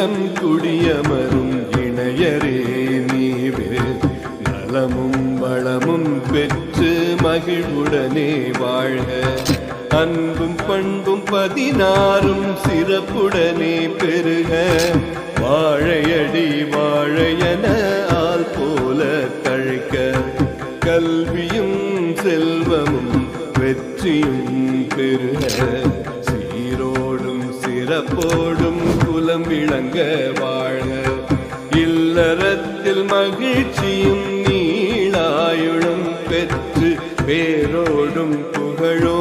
இல்லம் குடியமரும் இணையரே நீவே நலமும் வளமும் பெற்று மகிழ்வுடனே வாழ்க. அன்பும் பண்பும் 16 சிறப்புடனே பெருக. வாழையடி வாழையன ஆள் போல தழைக்க. கல்வியும் செல்வமும் வெற்றியும் பெருக. சீரோடும் சிறப்போடும் குலம் விளங்க வாழ்க. இல்லறத்தில் மகிழ்ச்சியும் நீளாயுளும் பெற்று பேரோடும் புகழோ